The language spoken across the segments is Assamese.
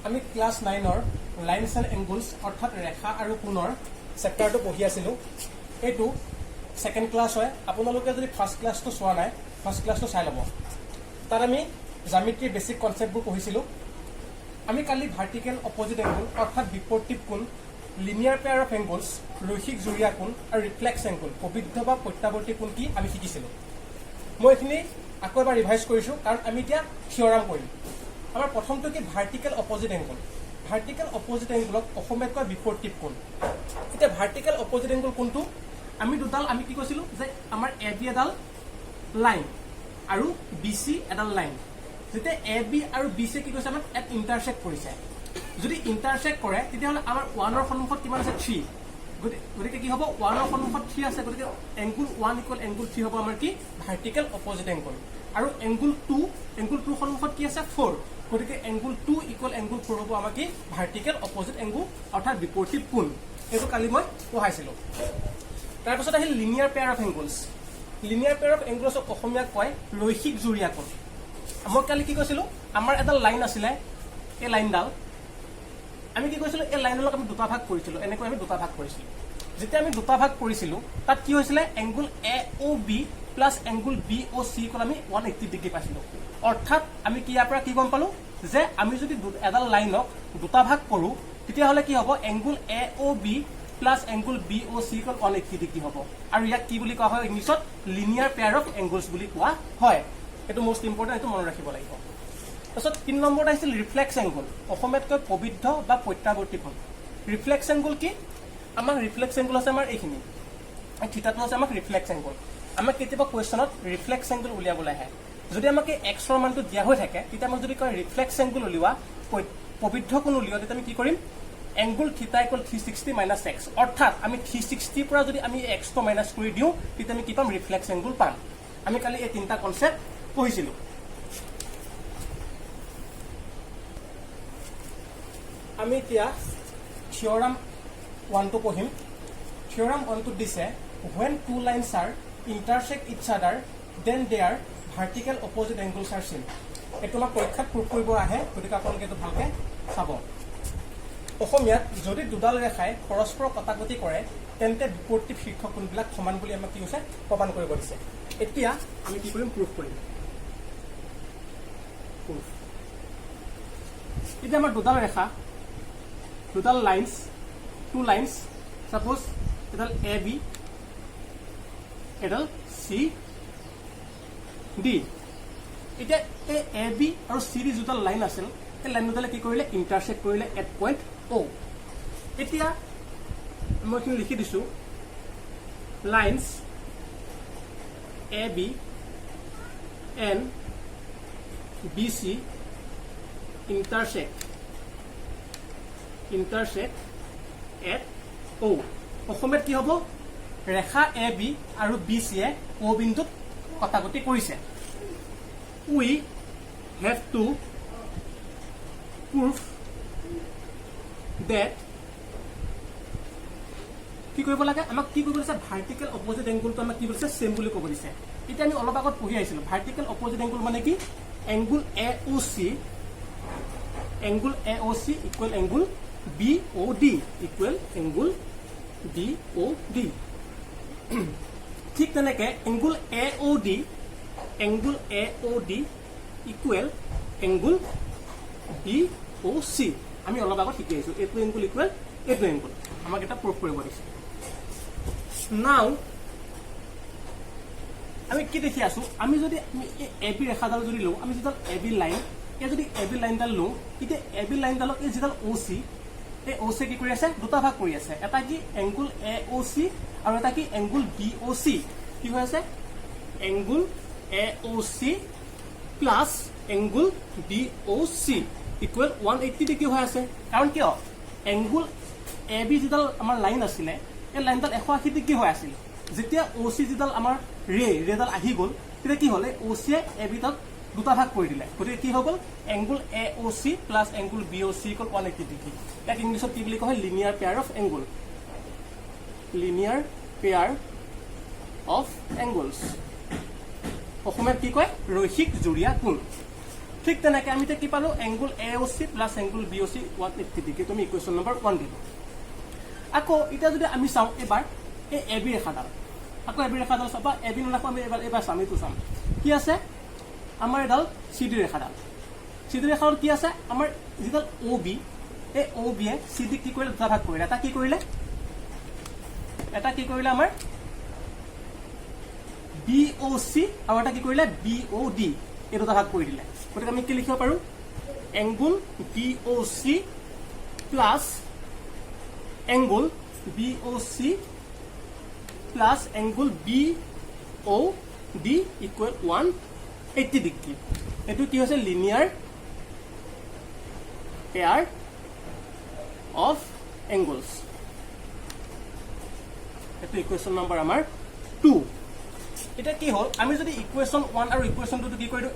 আমি ক্লাছ 9ৰ লাইনছ এণ্ড এংগুলছ অৰ্থাৎ ৰেখা আৰু কোণৰ চেপ্টাৰটো পঢ়ি আছিলোঁ। এইটো ছেকেণ্ড ক্লাছ হয়। আপোনালোকে যদি ফাৰ্ষ্ট ক্লাছটো চোৱা নাই, ফাৰ্ষ্ট ক্লাছটো চাই ল'ব। তাত আমি জ্যামিতিৰ বেছিক কনচেপ্টবোৰ পঢ়িছিলোঁ। আমি কালি ভাৰ্টিকেল অপজিট এংগুল অৰ্থাৎ বিপৰীত কোণ, লিনিয়াৰ পেয়াৰ অফ এংগুলছ, ৰৈখিক জুৰীয়া কোণ আৰু ৰিফ্লেক্স এংগুল, প্ৰবৃদ্ধ বা প্ৰত্যাৱৰ্তী কোণ কি আমি শিকিছিলোঁ। মই এইখিনি আকৌ এবাৰ ৰিভাইজ কৰিছোঁ, কাৰণ আমি এতিয়া থিয়ৰাম কৰিম। আমাৰ প্ৰথমটো কি vertical opposite angle. Vertical opposite এংগুলক অসমীয়াত কয় বিপৰীত কোণ। এতিয়া ভাৰ্টিকেল অপজিট এংগুল কোনটো? আমি কি কৈছিলোঁ যে আমাৰ এ বি এডাল লাইন আৰু বি চি এডাল লাইন। যেতিয়া এ বি আৰু বি চি কি কৈছে, আমাক ইয়াত ইণ্টাৰচেক্ট কৰিছে। যদি ইণ্টাৰচেক্ট কৰে তেতিয়াহ'লে আমাৰ 1ৰ সন্মুখত কিমান আছে? 3। গতিকে কি হ'ব? 1ৰ সন্মুখত 3 আছে, গতিকে এংগুল 1 ইকুৱেল এংগুল 3 হ'ব আমাৰ কি? Vertical opposite angle. আৰু এংগুল 2 সন্মুখত কি আছে? 4। গতিকে এংগুল 2 ইকুৱেল এংগুল 4 হ'ব আমাৰ কি? ভাৰ্টিকেল অপজিট এংগুল অৰ্থাৎ বিপৰীত কোণ। এইটো কালি মই পঢ়াইছিলোঁ। তাৰপিছত আহিল linear pair of angles. Linear pair of এংগুলছক অসমীয়াত কয় ৰৈখিক জুৰীয়া কোণ। মই কালি কি কৈছিলোঁ? আমাৰ এডাল লাইন আছিলে, এই লাইনডাল আমি কি কৰিছিলোঁ? এই লাইনডালক আমি দুটা ভাগ কৰিছিলোঁ। এনেকৈ আমি দুটা ভাগ কৰিছিলোঁ। যেতিয়া আমি দুটা ভাগ কৰিছিলোঁ, তাত কি হৈছিলে? Angle A O' B plus angle B O' C equal আমি 180 ডিগ্ৰী পাইছিলোঁ। অৰ্থাৎ আমি ইয়াৰ পৰা কি গম পালোঁ যে আমি যদি এডাল লাইনক দুটা ভাগ কৰোঁ, তেতিয়াহ'লে কি হ'ব? Angle A O' B plus angle B O' C equal 180 degree হ'ব। আৰু ইয়াক কি বুলি কোৱা হয় ইংলিছত? লিনিয়াৰ পেয়াৰ অফ এংগুলছ বুলি কোৱা হয়। এইটো মষ্ট ইম্পৰ্টেণ্ট, এইটো মনত ৰাখিব লাগিব। তাৰপিছত 3 নম্বৰত আহিছিল ৰিফ্লেক্স এংগুল, অসমীয়াত কয় প্ৰবৃদ্ধ বা প্ৰত্যাৱৰ্তী কোণ। ৰিফ্লেক্স এংগুল কি? আমাৰ ৰিফ্লেক্স এংগুল আছে আমাৰ এইখিনি, থিতাটো আছে আমাক ৰিফ্লেক্স এংগুল। আমাক কেতিয়াবা কুৱেশ্যনত ৰিফ্লেক্স এংগুল উলিয়াবলৈ আহে। যদি আমাক এই এক্সৰ মানটো দিয়া হৈ থাকে, তেতিয়া আমাক যদি কয় ৰিফ্লেক্স এংগুল উলিওৱা, প্ৰবৃদ্ধ কোণ উলিওৱা, তেতিয়া আমি কি কৰিম? এংগুল থিতা ইকুৱেল 360 মাইনাছ এক্স। অৰ্থাৎ আমি 360 পৰা যদি আমি এক্সটো মাইনাছ কৰি দিওঁ, তেতিয়া আমি কি পাম? ৰিফ্লেক্স এংগুল পাম। আমি কালি এই 3টা কনচেপ্ট পঢ়িছিলোঁ। আমি এতিয়া থিয়ৰাম 1টো পঢ়িম। থিয়ৰাম 1টোত দিছে when two lines are intersect each other then their vertical opposite angles are seen. এইটো আমাক পৰীক্ষাত প্ৰুভ কৰিব আহে, গতিকে আপোনালোকে এইটো ভালকে চাব। অসমীয়াত যদি দুডাল ৰেখাই পৰস্পৰ কটাকটি কৰে, তেন্তে বিপৰীত শীৰ্ষ কোণবিলাক সমান বুলি আমাক কি কৈছে? প্ৰমাণ কৰিব দিছে। এতিয়া আমি কি কৰিম? প্ৰুভ কৰিম। এতিয়া আমাৰ দুডাল ৰেখা, দুডাল লাইন্স, টু লাইন্স, সাপোজ এডাল এ বি, এডাল চি ডি। এতিয়া এই এ বি আৰু চি ডি দুডাল লাইন আছিল, এই লাইন দুডালে কি কৰিলে? ইণ্টাৰচেক্ট কৰিলে এট পইণ্ট অ'। এতিয়া মই এইখিনি লিখি দিছোঁ, lines A B and B C intersect at O. অসমীয়াত কি হ'ব? ৰেখা এ বি আৰু বি চিয়ে অ বিন্দুত কটাকটি কৰিছে। We have to prove that কি কৰিব লাগে? আমাক কি কৰিব দিছে? ভাৰ্টিকেল অপজিট এংগুলটো আমাক কি কৰিছে? চেম বুলি ক'ব দিছে। এতিয়া আমি অলপ আগত পঢ়ি আহিছিলোঁ, ভাৰ্টিকেল অপজিট এংগুল মানে কি? Angle A O' C, angle A O' C equal angle B O' D, equal angle B O' D. ঠিক তেনেকে angle A O' D, angle A O' D equal angle B O' C. আমি অলপ আগত শিকি আহিছোঁ, এইটো এংগুল ইকুৱেল এইটো এংগুল। আমাক এটা প্ৰুভ কৰিব দিছে। নাও আমি কি দেখি আছোঁ? আমি যদি এ বি ৰেখাডাল যদি লওঁ, আমি যিডাল এ বি লাইন, এই যদি এ বি লাইনডাল লওঁ, তেতিয়া এ বি লাইনডালক এই যিডাল অ' চি, এই অ' চি কি কৰি আছে? দুটা ভাগ কৰি আছে। এটা কি এংগুল এ অ' চি আৰু এটা কি এংগুল বি অ' চি। কি হৈ আছে? Angle A O' C plus angle B O' C equal 180 degree হৈ আছে। কাৰণ কিয়? এংগুল এ বি যিডাল আমাৰ লাইন আছিলে, এই লাইনডাল 180 ডিগ্ৰী হৈ আছিল। যেতিয়া অ' চি যিডাল আমাৰ ৰেডাল আহি গ'ল, তেতিয়া কি হ'লে? অ' চিয়ে এ বি তাক দুটা ভাগ কৰি দিলে। গতিকে কি হৈ গ'ল? Angle A O' C plus angle B O' C equal 180 degree. ইয়াক ইংলিছত কি বুলি কোৱা হয়? Linear pair of angle. Linear pair of angles. অসমীয়াত কি কয়? ৰৈখিক জুৰীয়া কোণ। ঠিক তেনেকৈ আমি এতিয়া কি পালোঁ angle AOC plus angle BOC 180 degree তুমি ইকুৱেশ্যন নম্বৰ 1 দিলোঁ আকৌ এতিয়া যদি আমি চাওঁ এবাৰ এই AB ৰেখাডাল আকৌ AB ৰেখাডাল চাবা AB নালাখোঁ আমি এবাৰ চাম এইটো চাম কি আছে আমাৰ এডাল CD ৰেখাডাল CD ৰেখাডাল কি আছে আমাৰ যিডাল OB এই OB এ CD কি কৰিলে দুটা ভাগ কৰিলে এটা কি কৰিলে আমাৰ BOC আৰু এটা কি কৰিলে BOD এই দুটা ভাগ কৰি দিলে গতিকে আমি কি লিখিব পাৰোঁ angle BOC plus angle BOC plus angle BOD equal 180 degree এইটো কি হৈছে লিনিয়াৰ পেয়াৰ অফ এংগুলছ এইটো ইকুৱেশ্যন নম্বৰ আমাৰ 2 এতিয়া কি হ'ল আমি যদি ইকুৱেশ্যন 1 আৰু ইকুৱেশ্যন 2 কি কৰি দিওঁ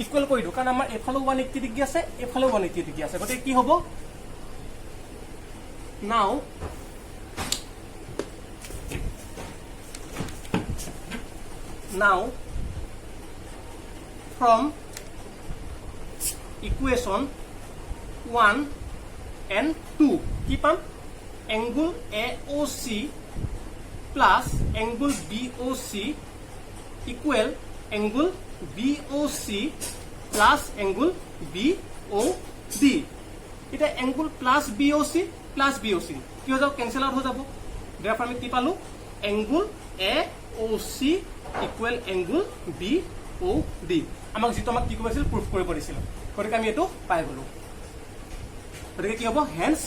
ইকুৱেল কৰি দিওঁ কাৰণ আমাৰ এফালেও 180 ডিগ্ৰী আছে এফালেও 180 ডিগ্ৰী আছে গতিকে কি হ'ব now from equation 1 and 2 কি পাম angle AOC plus angle BOC equal angle BOC plus angle BOD এটা angle plus BOC কি হৈ যাব কেনসেল আউট হৈ যাব therefore আমি কি পালো angle AOC equal angle BOD আমাক যেটো আমাক কি কৰিছিল প্ৰুফ কৰিব দিছিল গতিকে আমি এটো পাই গলো গতিকে কি হ'ব হেন্স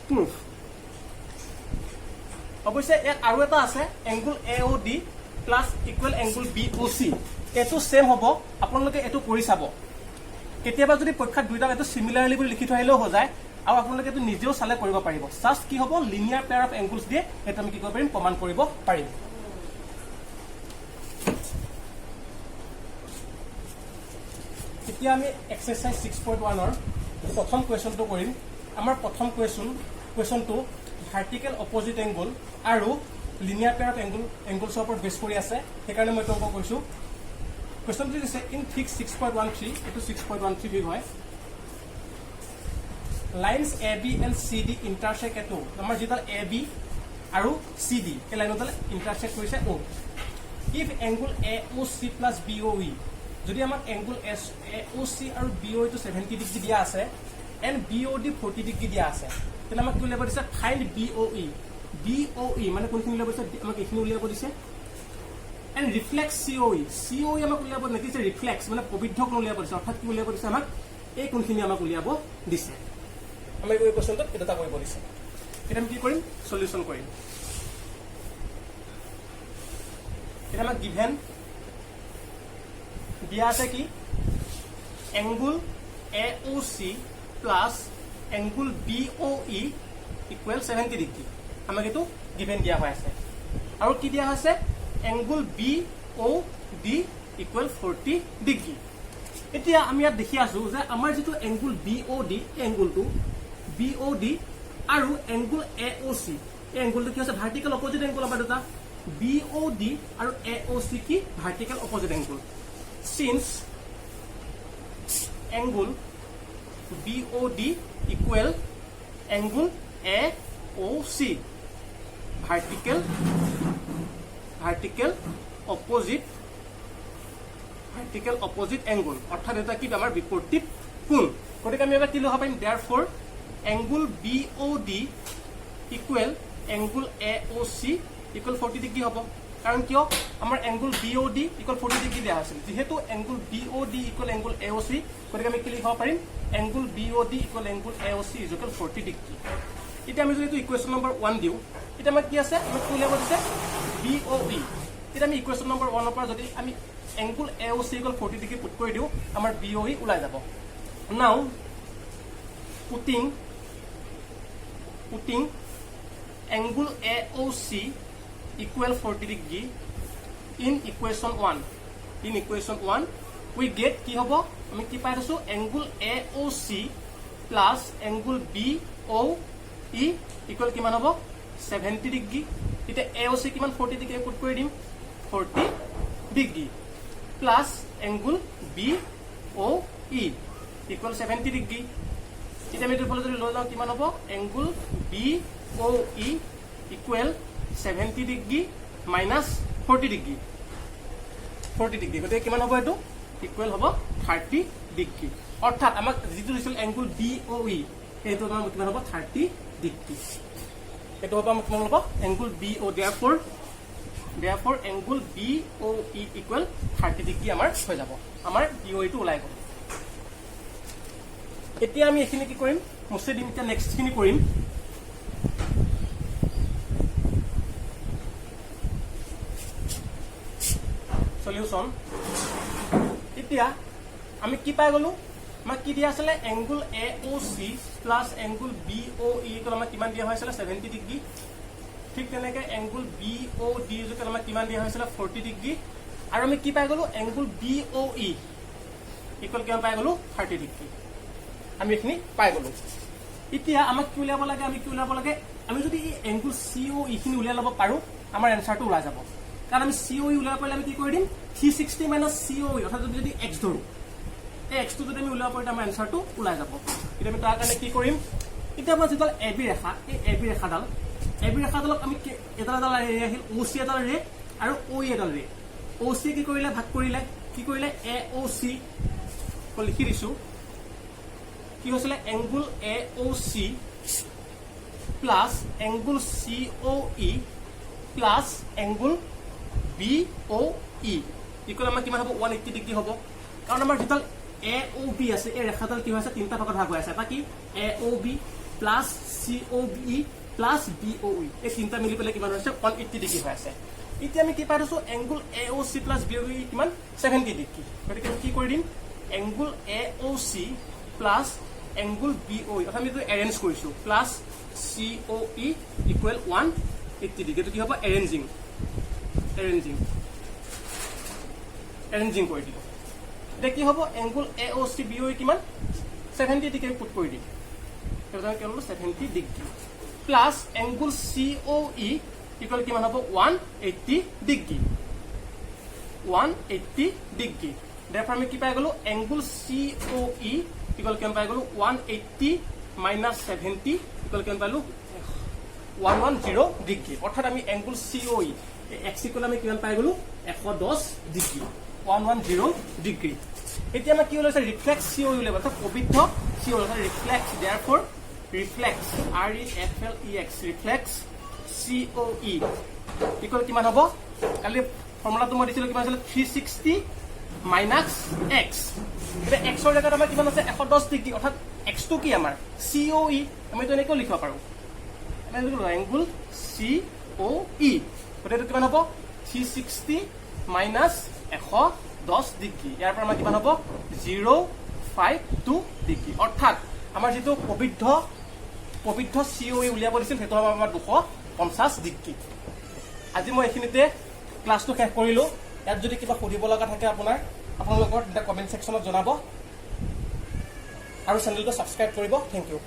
প্ৰুফ অৱশ্যে এক আৰু এটা আছে angle AOD plus equal angle BOC এটো সেম হ'ব আপোনালোকে এটো কৰি চাব কেতিয়াবা যদি পৰীক্ষাত দুইটা এটো সিমিলাৰলি বুলি লিখি থৈ আহিলেও হৈ যায় আৰু আপোনালোকে এটো নিজেও চালে কৰিব পাৰিব জাস্ট কি হ'ব লিনিয়াৰ পেয়াৰ অফ এংগলছ দিয়ে এটা আমি কি কৰিব পাৰিম প্ৰমাণ কৰিব পাৰিম এতিয়া আমি এক্সাৰসাইজ 6.1 ৰ প্ৰথম কোৱেশ্চনটো কৰিম আমাৰ প্ৰথম কোৱেশ্চনটো ভাৰ্টিকেল অপজিট এংগল আৰু লিনিয়াৰ পেয়াৰ অফ এংগলছৰ ওপৰত বেছ কৰি আছে সেইকাৰণে মই তোমাক কৈছো কোৱেশ্চনটো দিছে ইন ফিক্স 6.13 এটো 6.13 ফিগ হয় lines AB and CD intersect এটো আমাৰ যেটা AB আৰু CD এই লাইনডাল intersect কৰিছে O if angle AOC plus BOE যদি আমাক angle AOC আৰু BOE to 70 ডিগ্ৰী দিয়া আছে and BOD 40 ডিগ্ৰী দিয়া আছে তেনে আমাক কি উলিয়াব দিছে find BOE মানে কোনখিনি উলিয়াব দিছে আমাক এখিনি উলিয়াব দিছে and reflex COE আমাক উলিয়াব নেকিছে reflex মানে পবিদ্ধ কোন উলিয়াব দিছে অৰ্থাৎ কি উলিয়াব দিছে আমাক এই কোনখিনি আমাক উলিয়াব দিছে আমি এই কোৱেশ্চনটো এটা কৰিব দিছে এটা আমি কি কৰিম সলিউশন কৰিম এটা আমাক গিভেন দিয়া আছে কি angle AOC plus angle BOE equal 70 degree আমাক এটো গিভেন দিয়া হৈ আছে আৰু কি দিয়া আছে angle BOD equal 40 ডিগ্ৰী এতিয়া আমি ইয়াত দেখি আছো যে আমাৰ যেটো angle BOD এংগলটো BOD আৰু angle AOC এই এংগলটো কি আছে ভাৰ্টিকেল অপজিট এংগল আমাৰ দুটা BOD আৰু AOC কি vertical opposite angle since angle BOD equal angle AOC vertical opposite angle অর্থাৎ এটা কি আমাৰ বিপৰীত কোণ গতিকে আমি এবাৰ কি লিখিব পাৰিম therefore angle BOD equal angle AOC equal 40 degree হ'ব কাৰণ কিয় আমাৰ angle BOD equal 40 ডিগ্ৰী দিয়া আছিল যেহেতু angle BOD equal angle AOC গতিকে আমি কি লিখিব পাৰিম angle BOD equal angle AOC is equal 40 degree এতিয়া আমি যদি ইকুৱেশ্যন নম্বৰ 1 দিও এটা আমাৰ কি আছে আমি কি লিখিব দিছে BOE এটা আমি ইকুৱেশ্যন নম্বৰ 1 ৰ পৰা যদি আমি angle AOC equal 40 degree put কৰি দিও আমাৰ BOE ওলাই যাব now putting angle AOC equal 40 degree in equation 1 we get কি হ'ব আমি কি পাই আছো angle AOC plus angle BOE equal কিমান হ'ব 70 degree এটা AOC কিমান 40 degree পুট কৰি দিম 40 degree plus angle অ ই ইকুৱেল 70 ডিগ্ৰী এতিয়া আমি এইফালে যদি লৈ যাওঁ কিমান হ'ব এংগুল বি অ E equal 70 degree minus 40 degree গতিকে কিমান হ'ব এইটো ইকুৱেল হ'ব 30 ডিগ্ৰী অৰ্থাৎ আমাক যিটো দিছিল এংগুল বি অ ই সেইটো আমাৰ কিমান হ'ব 30 ডিগ্ৰী এইটো হ'ব আমাৰ কিমান হ'ব এংগুল বি অ therefore এংগুল বি অ ই ইকুৱেল 30 ডিগ্ৰী আমাৰ হৈ যাব আমাৰ বি অ ইটো ওলাই গ'ল এতিয়া আমি এইখিনি কি কৰিম মুছে দিম এতিয়া নেক্সটখিনি কৰিম সলিউশন এতিয়া আমি কি পাই গলো আমাক কি দিয়া আছিলে angle A O C plus angle B O E equal আমাক কিমান দিয়া হৈছিলে 70 ডিগ্ৰী ঠিক তেনেকৈ এংগুল বি অ ডি ইকুৱেল আমাক কিমান দিয়া হৈছিলে 40 ডিগ্ৰী আৰু আমি কি পাই গলো এংগুল বি অ ই ইকুৱেল কিমান পাই গলো 30 ডিগ্ৰী আমি এইখিনি পাই গলো এতিয়া আমাক কি উলিয়াব লাগে আমি যদি এই এংগুল চি অ ইখিনি উলিয়াই ল'ব পাৰো আমাৰ এনচাৰটো ওলাই যাব কাৰণ আমি চি অ ই উলিয়াব পাৰিলে আমি কি কৰি দিম 360 মাইনাছ চি অ ই অৰ্থাৎ যদি এক্স ধৰো এই এক্সটো যদি আমি উলিয়াব পাৰো আমাৰ এনচাৰটো ওলাই যাব এতিয়া আমি তাৰ কাৰণে কি কৰিম এতিয়া আমাৰ যিডাল এ বি ৰেখা এই এ বি ৰেখাডালক আমি এডাল ৰে আহিল অ চি এডাল ৰে আৰু অ ই এডাল ৰে অ চি কি কৰিলে এ অ চি লিখি দিছো কি হৈছিলে angle A O C plus angle C O E plus angle B O E equal আমাৰ কিমান হ'ব 180 ডিগ্ৰী হ'ব কাৰণ আমাৰ যিডাল এ অ বি আছে এই ৰেখাডাল কি হৈছে তিনিটা ভাগত ভাগ হৈ আছে এটা কি এ অ বি প্লাছ চি অ বি প্লাছ বি অ ই এই তিনিটা মিলি পেলাই কিমান হৈছে 180 ডিগ্ৰী হৈ আছে এতিয়া আমি কি পাই থৈছো angle A O C plus B অ ই কিমান 70 ডিগ্ৰী গতিকে আমি কি কৰি দিম angle A O C plus angle B অ ই অৰ্থাৎ আমি এইটো এৰেঞ্জ কৰিছো plus C O E equal 180 degree এইটো কি হ'ব এৰেঞ্জিং কৰি দিলো এতিয়া কি হ'ব angle A O C B অ ই কিমান 70 ডিগ্ৰী পুট কৰি দিম সেইটো কি হ'ল 70 degree plus angle C O E equal কিমান হ'ব 180 ডিগ্ৰী therefore আমি কি পাই গলো angle C O E equal কিমান পাই গলো 180 মাইনাছ 70 ইকুৱেল কিমান পালো 110 ডিগ্ৰী অৰ্থাৎ আমি এংগুল চি অ ই এক্স ইকুৱেল আমি কিমান পাই গলো 110 ডিগ্ৰী 110 ডিগ্ৰী এতিয়া আমাৰ কি ওলাইছে ৰিফ্লেক্স চি অ ই ওলাব অৰ্থাৎ পবিত্ৰ C O E reflex therefore reflex REFLEX reflex C O E equal কিমান হ'ব কালি ফৰ্মুলাটো মই দিছিলো কিমান আছিলে 360 মাইনাছ এক্স এতিয়া এক্সৰ জেগাত আমাৰ কিমান আছে 110 ডিগ্ৰী অৰ্থাৎ এক্সটো কি আমাৰ চি অ ই আমি তো এনেকৈ লিখিব পাৰো এংগুল চি অ ই গতিকে কিমান হ'ব 360 মাইনাছ 110 ডিগ্ৰী ইয়াৰ পৰা আমাৰ কিমান হ'ব 052 ডিগ্ৰী অৰ্থাৎ আমাৰ যিটো পবিত্ৰ চি অ ই উলিয়াব দিছিল সেইটো হ'ব আমাৰ 250 ডিগ্ৰী আজি মই এইখিনিতে ক্লাছটো শেষ কৰিলোঁ ইয়াত যদি কিবা সুধিব লগা থাকে আপোনালোকৰ তেতিয়া কমেণ্ট ছেকশ্যনত জনাব আৰু চেনেলটো ছাবস্ক্ৰাইব কৰিব থেংক ইউ